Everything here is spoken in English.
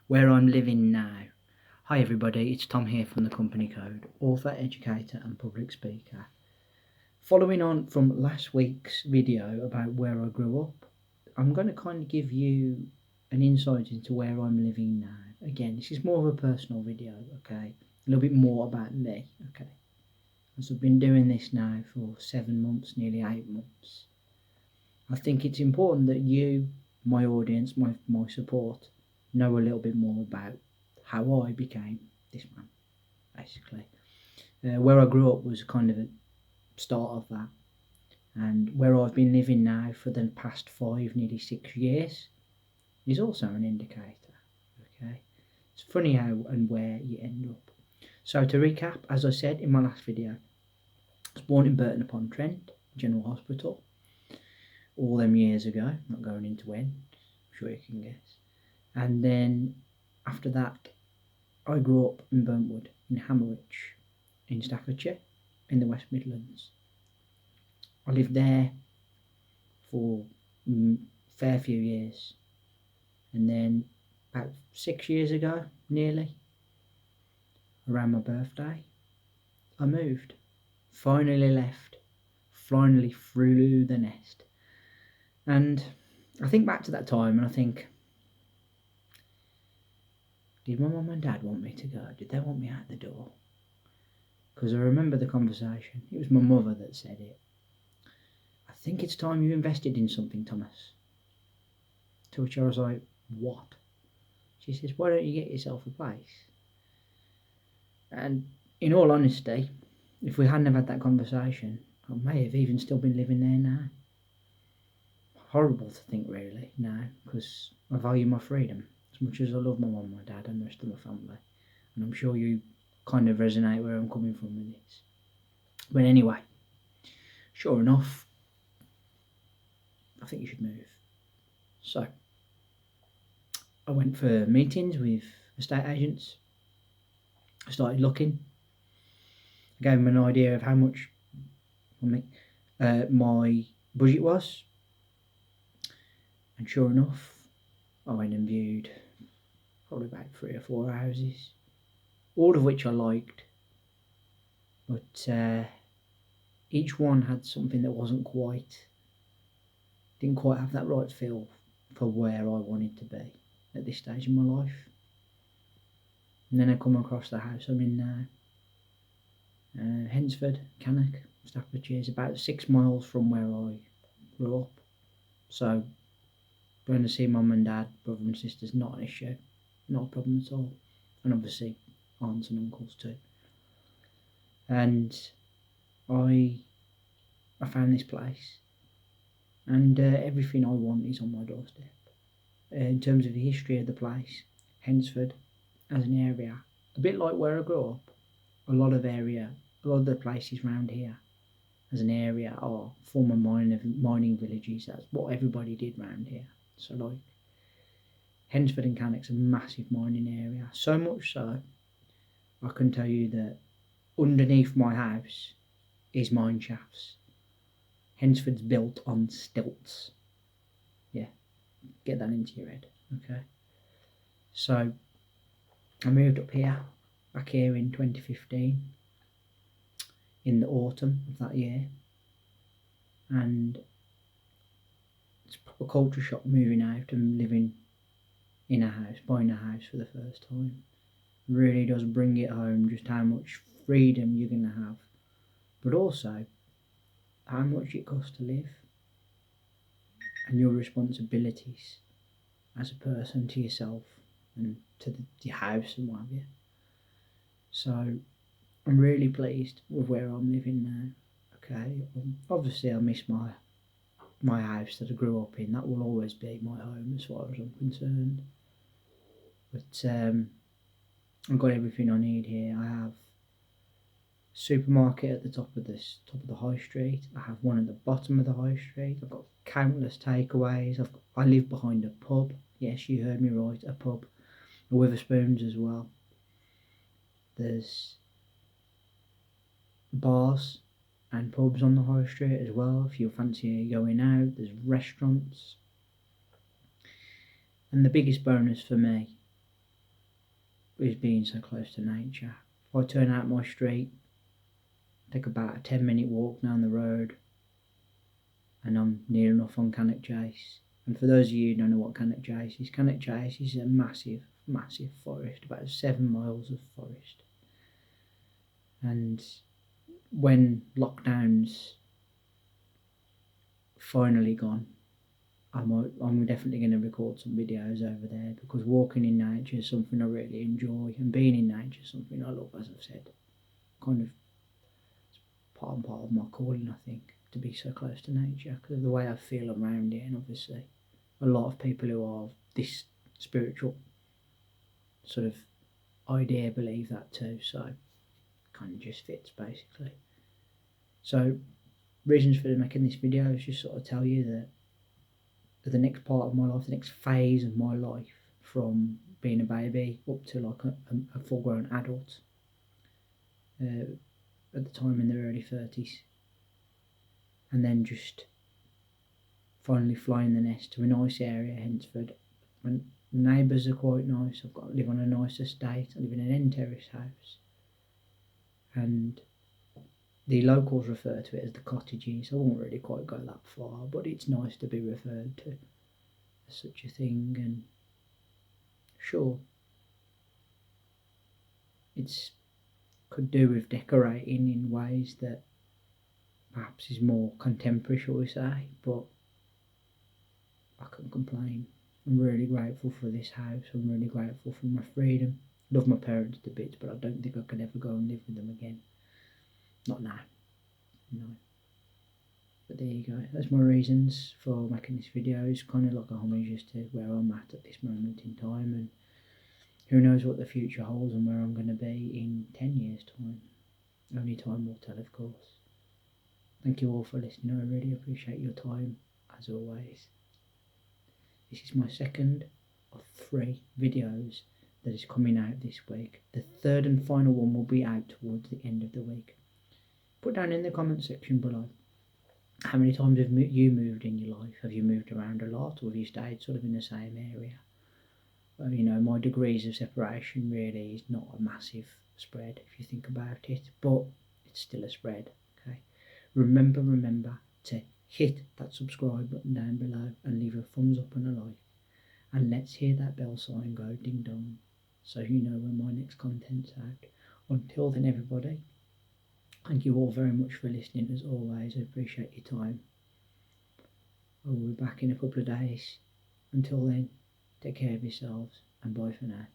where I'm living now. Hi everybody, it's Tom here from the Company Code, author, educator and public speaker. Following on from last week's video about where I grew up, I'm going to kind of give you an insight into where I'm living now. Again, this is more of a personal video, okay? A little bit more about me, okay? As I've been doing this now for 7 months, nearly 8 months. I think it's important that you, my audience, my support, know a little bit more about how I became this man, basically. Where I grew up was kind of a start of that, and where I've been living now for the past 5, nearly 6 years is also an indicator, okay? It's funny how and where you end up. So to recap, as I said in my last video, I was born in Burntwood, General Hospital, all them years ago, not going into when, I'm sure you can guess. And then after that, I grew up in Burntwood, in Hammerwich, in Staffordshire, in the West Midlands. I lived there for a fair few years, and then about 6 years ago, nearly, around my birthday, I moved. Finally left, finally flew the nest. And I think back to that time and I think, did my mum and dad want me to go? Did they want me out the door? Because I remember the conversation. It was my mother that said it. I think it's time you invested in something, Thomas. To which I was like, what? She says, why don't you get yourself a place? And in all honesty, if we hadn't have had that conversation, I may have even still been living there now. Horrible to think really now, because I value my freedom as much as I love my mum, my dad and the rest of my family. And I'm sure you kind of resonate where I'm coming from with this. But anyway, sure enough, I think you should move. So I went for meetings with estate agents. I started looking. I gave them an idea of how much my budget was. And sure enough, I went and viewed probably about 3 or 4 houses, all of which I liked, but each one had something that didn't quite have that right feel for where I wanted to be at this stage in my life. And then I come across the house I'm in now, Hednesford Cannock, Staffordshire, is about 6 miles from where I grew up. So going to see mum and dad, brother and sisters, not an issue, not a problem at all. And obviously aunts and uncles too. And I found this place, and everything I want is on my doorstep. In terms of the history of the place, Hednesford as an area, a bit like where I grew up, a lot of the places around here as an area are former mining villages. That's what everybody did around here. So like Hednesford and Cannock's a massive mining area, so much so I can tell you that underneath my house is mine shafts. Hednesford's built on stilts. Yeah, get that into your head, okay? So I moved up here, back here in 2015, in the autumn of that year, and it's a proper culture shock moving out and living in a house, buying a house for the first time. It really does bring it home just how much freedom you're going to have, but also how much it costs to live and your responsibilities as a person to yourself and to the house and what have you. So I'm really pleased with where I'm living now, okay? Obviously I miss my house that I grew up in. That will always be my home as far as I'm concerned. But I've got everything I need here. I have a supermarket at the top of the high street. I have one at the bottom of the high street. I've got countless takeaways. I live behind a pub. Yes, you heard me right, a pub. A Witherspoons as well. There's bars and pubs on the high street as well if you fancy going out. There's restaurants, and the biggest bonus for me with being so close to nature. If I turn out my street, take about a 10-minute walk down the road, and I'm near enough on Cannock Chase. And for those of you who don't know what Cannock Chase is a massive, massive forest, about 7 miles of forest. And when lockdown's finally gone, I'm definitely going to record some videos over there, because walking in nature is something I really enjoy, and being in nature is something I love, as I've said. Kind of part and part of my calling, I think, to be so close to nature, because of the way I feel around it. And obviously a lot of people who are this spiritual sort of idea believe that too, so kind of just fits basically. So reasons for making this video is just sort of tell you that the next part of my life, the next phase of my life, from being a baby up to like a full-grown adult, at the time in the early 30s, and then just finally flying the nest to a nice area, Hednesford. My neighbours are quite nice. I live on a nice estate. I live in an end terrace house, and the locals refer to it as the cottages. I won't really quite go that far, but it's nice to be referred to as such a thing. And sure, it's could do with decorating in ways that perhaps is more contemporary, shall we say, but I can't complain. I'm really grateful for this house. I'm really grateful for my freedom. Love my parents to bits, but I don't think I could ever go and live with them again. Not now, no. But there you go. That's my reasons for making this video. It's kind of like a homage as to where I'm at this moment in time, and who knows what the future holds and where I'm going to be in 10 years' time. Only time will tell, of course. Thank you all for listening. I really appreciate your time, as always. This is my second of 3 videos that is coming out this week. The third and final one will be out towards the end of the week. Put down in the comment section below, how many times have you moved in your life? Have you moved around a lot, or have you stayed sort of in the same area? Well, you know, my degrees of separation really is not a massive spread if you think about it, but it's still a spread, okay? Remember to hit that subscribe button down below and leave a thumbs up and a like, and let's hear that bell sign go ding dong, so you know when my next content's out. Until then, everybody, thank you all very much for listening. As always, I appreciate your time. I will be back in a couple of days. Until then, take care of yourselves, and bye for now.